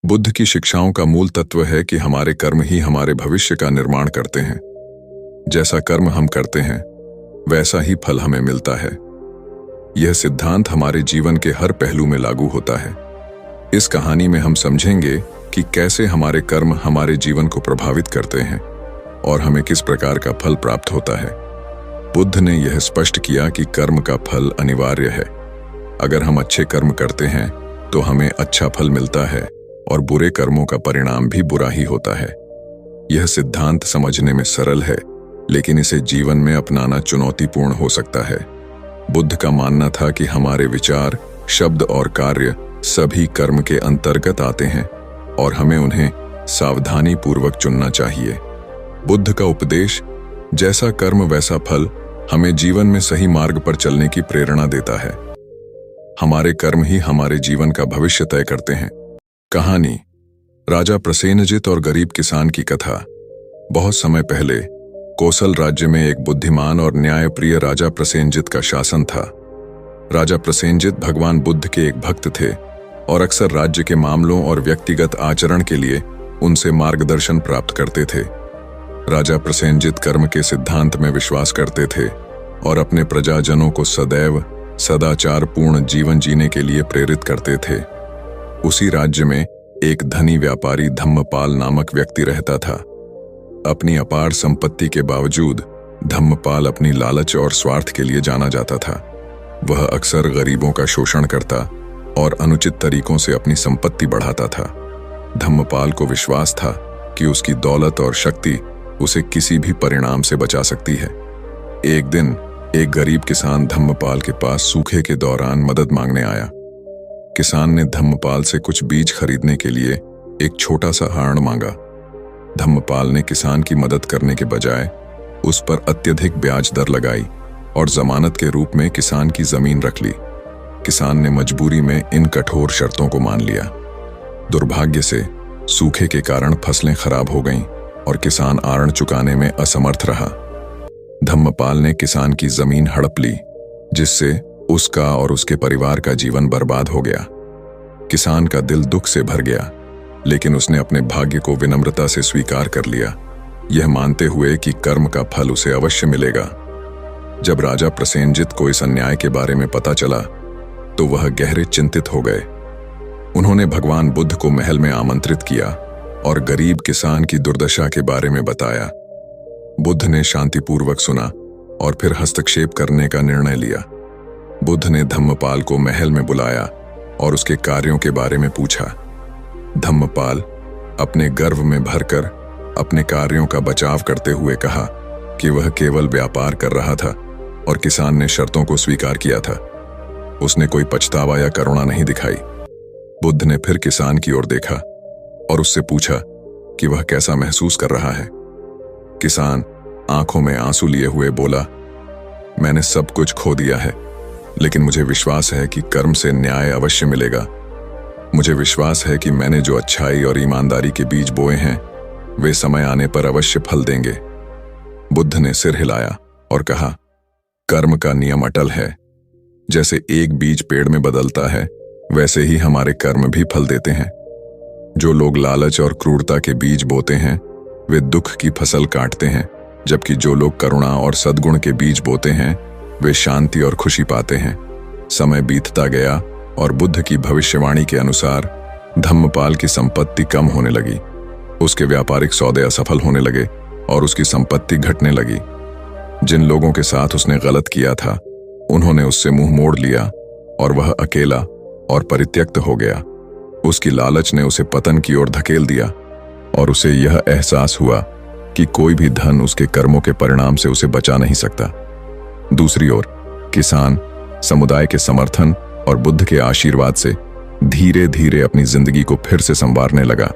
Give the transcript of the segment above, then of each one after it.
बुद्ध की शिक्षाओं का मूल तत्व है कि हमारे कर्म ही हमारे भविष्य का निर्माण करते हैं। जैसा कर्म हम करते हैं वैसा ही फल हमें मिलता है। यह सिद्धांत हमारे जीवन के हर पहलू में लागू होता है। इस कहानी में हम समझेंगे कि कैसे हमारे कर्म हमारे जीवन को प्रभावित करते हैं और हमें किस प्रकार का फल प्राप्त होता है। बुद्ध ने यह स्पष्ट किया कि कर्म का फल अनिवार्य है। अगर हम अच्छे कर्म करते हैं तो हमें अच्छा फल मिलता है और बुरे कर्मों का परिणाम भी बुरा ही होता है। यह सिद्धांत समझने में सरल है, लेकिन इसे जीवन में अपनाना चुनौतीपूर्ण हो सकता है। बुद्ध का मानना था कि हमारे विचार, शब्द और कार्य सभी कर्म के अंतर्गत आते हैं और हमें उन्हें सावधानी पूर्वक चुनना चाहिए। बुद्ध का उपदेश, जैसा कर्म वैसा फल, हमें जीवन में सही मार्ग पर चलने की प्रेरणा देता है। हमारे कर्म ही हमारे जीवन का भविष्य तय करते हैं। कहानी, राजा प्रसेनजित और गरीब किसान की कथा। बहुत समय पहले कोसल राज्य में एक बुद्धिमान और न्यायप्रिय राजा प्रसेनजित का शासन था। राजा प्रसेनजित भगवान बुद्ध के एक भक्त थे और अक्सर राज्य के मामलों और व्यक्तिगत आचरण के लिए उनसे मार्गदर्शन प्राप्त करते थे। राजा प्रसेनजित कर्म के सिद्धांत में विश्वास करते थे और अपने प्रजाजनों को सदैव सदाचारपूर्ण जीवन जीने के लिए प्रेरित करते थे। उसी राज्य में एक धनी व्यापारी धम्मपाल नामक व्यक्ति रहता था। अपनी अपार संपत्ति के बावजूद धम्मपाल अपनी लालच और स्वार्थ के लिए जाना जाता था। वह अक्सर गरीबों का शोषण करता और अनुचित तरीकों से अपनी संपत्ति बढ़ाता था। धम्मपाल को विश्वास था कि उसकी दौलत और शक्ति उसे किसी भी परिणाम से बचा सकती है। एक दिन एक गरीब किसान धम्मपाल के पास सूखे के दौरान मदद मांगने आया। किसान ने धम्मपाल से कुछ बीज खरीदने के लिए एक छोटा सा हार्ण मांगा। धम्मपाल ने किसान की मदद करने के बजाय उस पर अत्यधिक ब्याज दर लगाई और जमानत के रूप में किसान की जमीन रख ली। किसान ने मजबूरी में इन कठोर शर्तों को मान लिया। दुर्भाग्य से सूखे के कारण फसलें खराब हो गईं और किसान आरण चुकाने में असमर्थ रहा। धम्मपाल ने किसान की जमीन हड़प ली, जिससे उसका और उसके परिवार का जीवन बर्बाद हो गया। किसान का दिल दुख से भर गया, लेकिन उसने अपने भाग्य को विनम्रता से स्वीकार कर लिया, यह मानते हुए कि कर्म का फल उसे अवश्य मिलेगा। जब राजा प्रसेनजित को इस अन्याय के बारे में पता चला तो वह गहरे चिंतित हो गए। उन्होंने भगवान बुद्ध को महल में आमंत्रित किया और गरीब किसान की दुर्दशा के बारे में बताया। बुद्ध ने शांतिपूर्वक सुना और फिर हस्तक्षेप करने का निर्णय लिया। बुद्ध ने धम्मपाल को महल में बुलाया और उसके कार्यों के बारे में पूछा। धम्मपाल अपने गर्व में भरकर अपने कार्यों का बचाव करते हुए कहा कि वह केवल व्यापार कर रहा था और किसान ने शर्तों को स्वीकार किया था। उसने कोई पछतावा या करुणा नहीं दिखाई। बुद्ध ने फिर किसान की ओर देखा और उससे पूछा कि वह कैसा महसूस कर रहा है। किसान आंखों में आंसू लिए हुए बोला, मैंने सब कुछ खो दिया है, लेकिन मुझे विश्वास है कि कर्म से न्याय अवश्य मिलेगा। मुझे विश्वास है कि मैंने जो अच्छाई और ईमानदारी के बीज बोए हैं वे समय आने पर अवश्य फल देंगे। बुद्ध ने सिर हिलाया और कहा, कर्म का नियम अटल है। जैसे एक बीज पेड़ में बदलता है, वैसे ही हमारे कर्म भी फल देते हैं। जो लोग लालच और क्रूरता के बीज बोते हैं वे दुख की फसल काटते हैं, जबकि जो लोग करुणा और सद्गुण के बीज बोते हैं वे शांति और खुशी पाते हैं। समय बीतता गया और बुद्ध की भविष्यवाणी के अनुसार धम्मपाल की संपत्ति कम होने लगी। उसके व्यापारिक सौदे असफल होने लगे और उसकी संपत्ति घटने लगी। जिन लोगों के साथ उसने गलत किया था उन्होंने उससे मुंह मोड़ लिया और वह अकेला और परित्यक्त हो गया। उसकी लालच ने उसे पतन की ओर धकेल दिया और उसे यह एहसास हुआ कि कोई भी धन उसके कर्मों के परिणाम से उसे बचा नहीं सकता। दूसरी ओर किसान समुदाय के समर्थन और बुद्ध के आशीर्वाद से धीरे धीरे अपनी जिंदगी को फिर से संवारने लगा।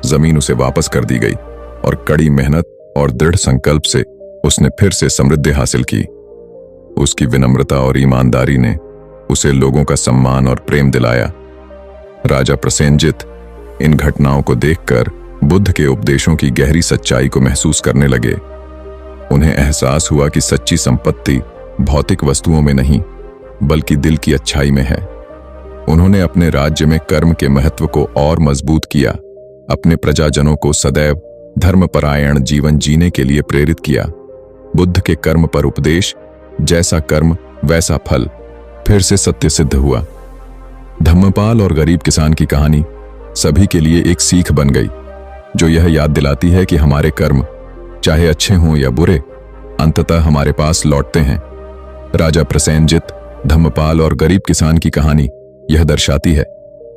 जमीन उसे वापस कर दी गई और कड़ी मेहनत और दृढ़ संकल्प से उसने फिर से समृद्धि हासिल की। उसकी विनम्रता और ईमानदारी ने उसे लोगों का सम्मान और प्रेम दिलाया। राजा प्रसेनजित इन घटनाओं को देखकर बुद्ध के उपदेशों की गहरी सच्चाई को महसूस करने लगे। उन्हें एहसास हुआ कि सच्ची संपत्ति भौतिक वस्तुओं में नहीं बल्कि दिल की अच्छाई में है। उन्होंने अपने राज्य में कर्म के महत्व को और मजबूत किया, अपने प्रजाजनों को सदैव धर्मपरायण जीवन जीने के लिए प्रेरित किया। बुद्ध के कर्म पर उपदेश, जैसा कर्म वैसा फल, फिर से सत्य सिद्ध हुआ। धम्मपाल और गरीब किसान की कहानी सभी के लिए एक सीख बन गई, जो यह याद दिलाती है कि हमारे कर्म चाहे अच्छे हों या बुरे, अंततः हमारे पास लौटते हैं। राजा प्रसेनजित, धम्मपाल और गरीब किसान की कहानी यह दर्शाती है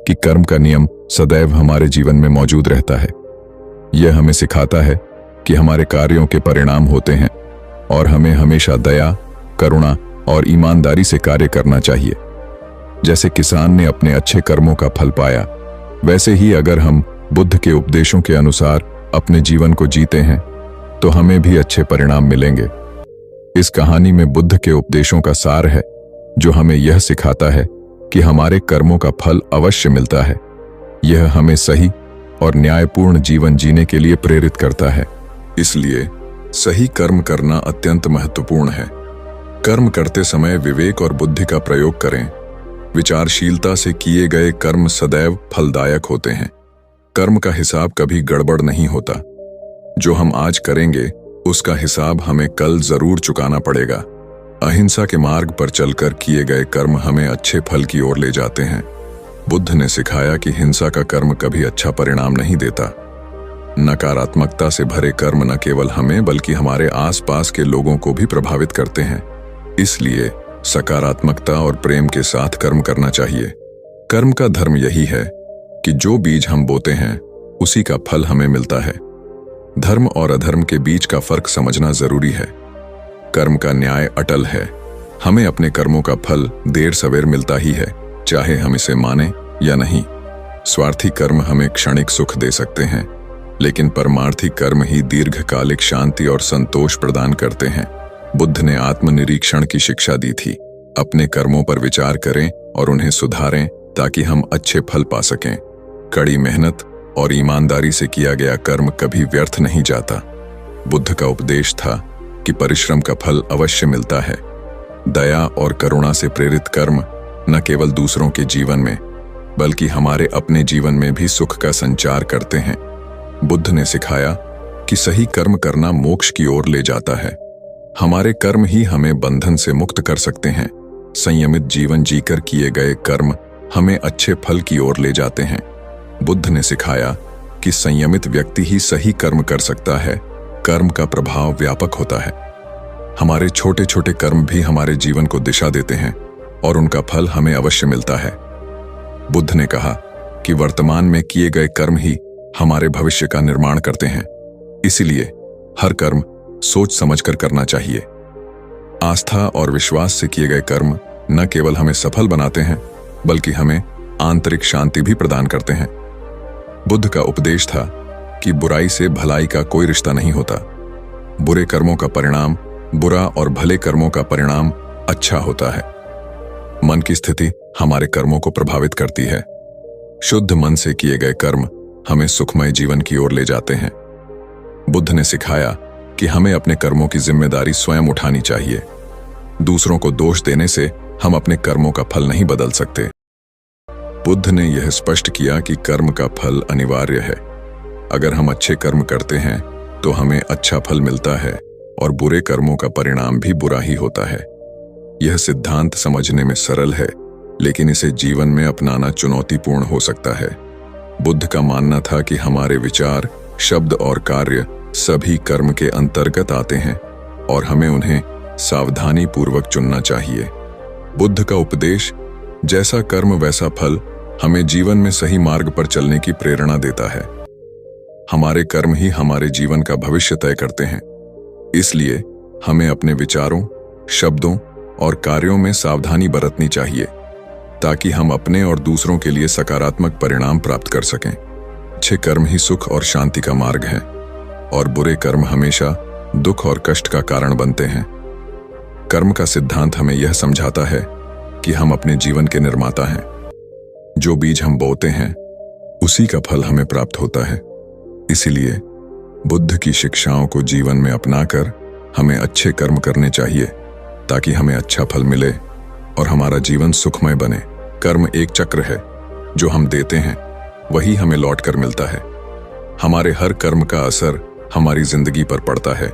कि कर्म का नियम सदैव हमारे जीवन में मौजूद रहता है। यह हमें सिखाता है कि हमारे कार्यों के परिणाम होते हैं और हमें हमेशा दया, करुणा और ईमानदारी से कार्य करना चाहिए। जैसे किसान ने अपने अच्छे कर्मों का फल पाया, वैसे ही अगर हम बुद्ध के उपदेशों के अनुसार अपने जीवन को जीते हैं तो हमें भी अच्छे परिणाम मिलेंगे। इस कहानी में बुद्ध के उपदेशों का सार है, जो हमें यह सिखाता है कि हमारे कर्मों का फल अवश्य मिलता है। यह हमें सही और न्यायपूर्ण जीवन जीने के लिए प्रेरित करता है। इसलिए सही कर्म करना अत्यंत महत्वपूर्ण है। कर्म करते समय विवेक और बुद्धि का प्रयोग करें। विचारशीलता से किए गए कर्म सदैव फलदायक होते हैं। कर्म का हिसाब कभी गड़बड़ नहीं होता। जो हम आज करेंगे उसका हिसाब हमें कल जरूर चुकाना पड़ेगा। अहिंसा के मार्ग पर चलकर किए गए कर्म हमें अच्छे फल की ओर ले जाते हैं। बुद्ध ने सिखाया कि हिंसा का कर्म कभी अच्छा परिणाम नहीं देता। नकारात्मकता से भरे कर्म न केवल हमें बल्कि हमारे आसपास के लोगों को भी प्रभावित करते हैं। इसलिए सकारात्मकता और प्रेम के साथ कर्म करना चाहिए। कर्म का धर्म यही है कि जो बीज हम बोते हैं उसी का फल हमें मिलता है। धर्म और अधर्म के बीच का फर्क समझना जरूरी है। कर्म का न्याय अटल है। हमें अपने कर्मों का फल देर सवेर मिलता ही है, चाहे हम इसे माने या नहीं। स्वार्थी कर्म हमें क्षणिक सुख दे सकते हैं, लेकिन परमार्थी कर्म ही दीर्घकालिक शांति और संतोष प्रदान करते हैं। बुद्ध ने आत्मनिरीक्षण की शिक्षा दी थी। अपने कर्मों पर विचार करें और उन्हें सुधारें ताकि हम अच्छे फल पा सकें। कड़ी मेहनत और ईमानदारी से किया गया कर्म कभी व्यर्थ नहीं जाता। बुद्ध का उपदेश था कि परिश्रम का फल अवश्य मिलता है। दया और करुणा से प्रेरित कर्म न केवल दूसरों के जीवन में बल्कि हमारे अपने जीवन में भी सुख का संचार करते हैं। बुद्ध ने सिखाया कि सही कर्म करना मोक्ष की ओर ले जाता है। हमारे कर्म ही हमें बंधन से मुक्त कर सकते हैं। संयमित जीवन जीकर किए गए कर्म हमें अच्छे फल की ओर ले जाते हैं। बुद्ध ने सिखाया कि संयमित व्यक्ति ही सही कर्म कर सकता है। कर्म का प्रभाव व्यापक होता है। हमारे छोटे छोटे कर्म भी हमारे जीवन को दिशा देते हैं और उनका फल हमें अवश्य मिलता है। बुद्ध ने कहा कि वर्तमान में किए गए कर्म ही हमारे भविष्य का निर्माण करते हैं। इसीलिए हर कर्म सोच समझकर करना चाहिए। आस्था और विश्वास से किए गए कर्म न केवल हमें सफल बनाते हैं बल्कि हमें आंतरिक शांति भी प्रदान करते हैं। बुद्ध का उपदेश था कि बुराई से भलाई का कोई रिश्ता नहीं होता। बुरे कर्मों का परिणाम बुरा और भले कर्मों का परिणाम अच्छा होता है। मन की स्थिति हमारे कर्मों को प्रभावित करती है। शुद्ध मन से किए गए कर्म हमें सुखमय जीवन की ओर ले जाते हैं। बुद्ध ने सिखाया कि हमें अपने कर्मों की जिम्मेदारी स्वयं उठानी चाहिए। दूसरों को दोष देने से हम अपने कर्मों का फल नहीं बदल सकते। बुद्ध ने यह स्पष्ट किया कि कर्म का फल अनिवार्य है। अगर हम अच्छे कर्म करते हैं तो हमें अच्छा फल मिलता है और बुरे कर्मों का परिणाम भी बुरा ही होता है। यह सिद्धांत समझने में सरल है, लेकिन इसे जीवन में अपनाना चुनौतीपूर्ण हो सकता है। बुद्ध का मानना था कि हमारे विचार, शब्द और कार्य सभी कर्म के अंतर्गत आते हैं और हमें उन्हें सावधानी पूर्वक चुनना चाहिए। बुद्ध का उपदेश, जैसा कर्म वैसा फल, हमें जीवन में सही मार्ग पर चलने की प्रेरणा देता है। हमारे कर्म ही हमारे जीवन का भविष्य तय करते हैं। इसलिए हमें अपने विचारों, शब्दों और कार्यों में सावधानी बरतनी चाहिए ताकि हम अपने और दूसरों के लिए सकारात्मक परिणाम प्राप्त कर सकें। अच्छे कर्म ही सुख और शांति का मार्ग है और बुरे कर्म हमेशा दुख और कष्ट का कारण बनते हैं। कर्म का सिद्धांत हमें यह समझाता है कि हम अपने जीवन के निर्माता हैं। जो बीज हम बोते हैं उसी का फल हमें प्राप्त होता है। इसीलिए बुद्ध की शिक्षाओं को जीवन में अपनाकर हमें अच्छे कर्म करने चाहिए ताकि हमें अच्छा फल मिले और हमारा जीवन सुखमय बने। कर्म एक चक्र है, जो हम देते हैं वही हमें लौटकर मिलता है। हमारे हर कर्म का असर हमारी जिंदगी पर पड़ता है।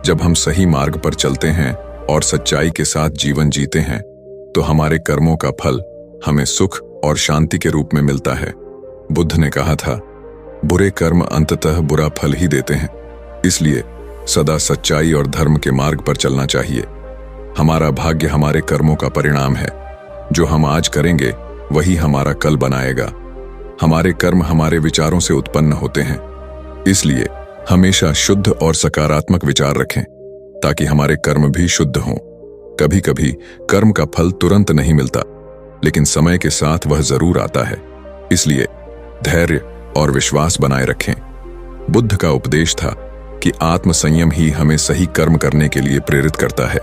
जब हम सही मार्ग पर चलते हैं और सच्चाई के साथ जीवन जीते हैं, तो हमारे कर्मों का फल हमें सुख और शांति के रूप में मिलता है। बुद्ध ने कहा था, बुरे कर्म अंततः बुरा फल ही देते हैं, इसलिए सदा सच्चाई और धर्म के मार्ग पर चलना चाहिए। हमारा भाग्य हमारे कर्मों का परिणाम है। जो हम आज करेंगे वही हमारा कल बनाएगा। हमारे कर्म हमारे विचारों से उत्पन्न होते हैं, इसलिए हमेशा शुद्ध और सकारात्मक विचार रखें ताकि हमारे कर्म भी शुद्ध हों। कभी कभी कर्म का फल तुरंत नहीं मिलता, लेकिन समय के साथ वह जरूर आता है, इसलिए धैर्य और विश्वास बनाए रखें। बुद्ध का उपदेश था कि आत्म संयम ही हमें सही कर्म करने के लिए प्रेरित करता है।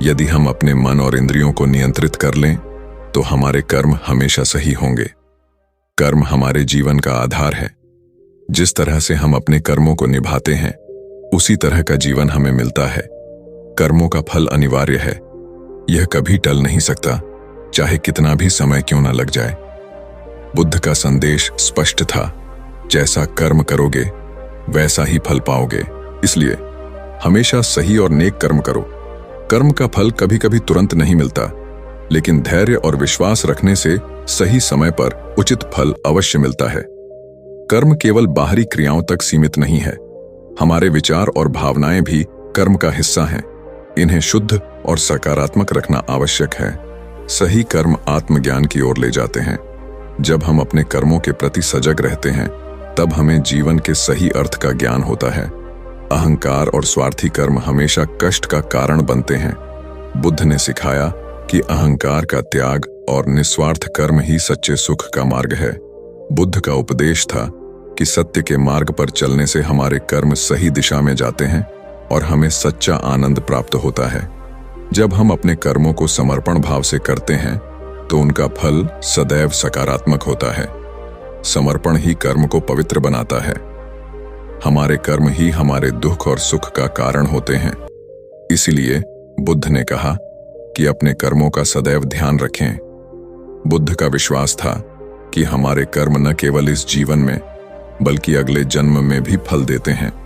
यदि हम अपने मन और इंद्रियों को नियंत्रित कर लें, तो हमारे कर्म हमेशा सही होंगे। कर्म हमारे जीवन का आधार है। जिस तरह से हम अपने कर्मों को निभाते हैं, उसी तरह का जीवन हमें मिलता है। कर्मों का फल अनिवार्य है, यह कभी टल नहीं सकता, चाहे कितना भी समय क्यों न लग जाए। बुद्ध का संदेश स्पष्ट था, जैसा कर्म करोगे वैसा ही फल पाओगे, इसलिए हमेशा सही और नेक कर्म करो। कर्म का फल कभी कभी तुरंत नहीं मिलता, लेकिन धैर्य और विश्वास रखने से सही समय पर उचित फल अवश्य मिलता है। कर्म केवल बाहरी क्रियाओं तक सीमित नहीं है, हमारे विचार और भावनाएं भी कर्म का हिस्सा हैं। इन्हें शुद्ध और सकारात्मक रखना आवश्यक है। सही कर्म आत्मज्ञान की ओर ले जाते हैं। जब हम अपने कर्मों के प्रति सजग रहते हैं, तब हमें जीवन के सही अर्थ का ज्ञान होता है। अहंकार और स्वार्थी कर्म हमेशा कष्ट का कारण बनते हैं। बुद्ध ने सिखाया कि अहंकार का त्याग और निस्वार्थ कर्म ही सच्चे सुख का मार्ग है। बुद्ध का उपदेश था कि सत्य के मार्ग पर चलने से हमारे कर्म सही दिशा में जाते हैं और हमें सच्चा आनंद प्राप्त होता है। जब हम अपने कर्मों को समर्पण भाव से करते हैं, तो उनका फल सदैव सकारात्मक होता है। समर्पण ही कर्म को पवित्र बनाता है। हमारे कर्म ही हमारे दुख और सुख का कारण होते हैं। इसीलिए बुद्ध ने कहा कि अपने कर्मों का सदैव ध्यान रखें। बुद्ध का विश्वास था कि हमारे कर्म न केवल इस जीवन में, बल्कि अगले जन्म में भी फल देते हैं।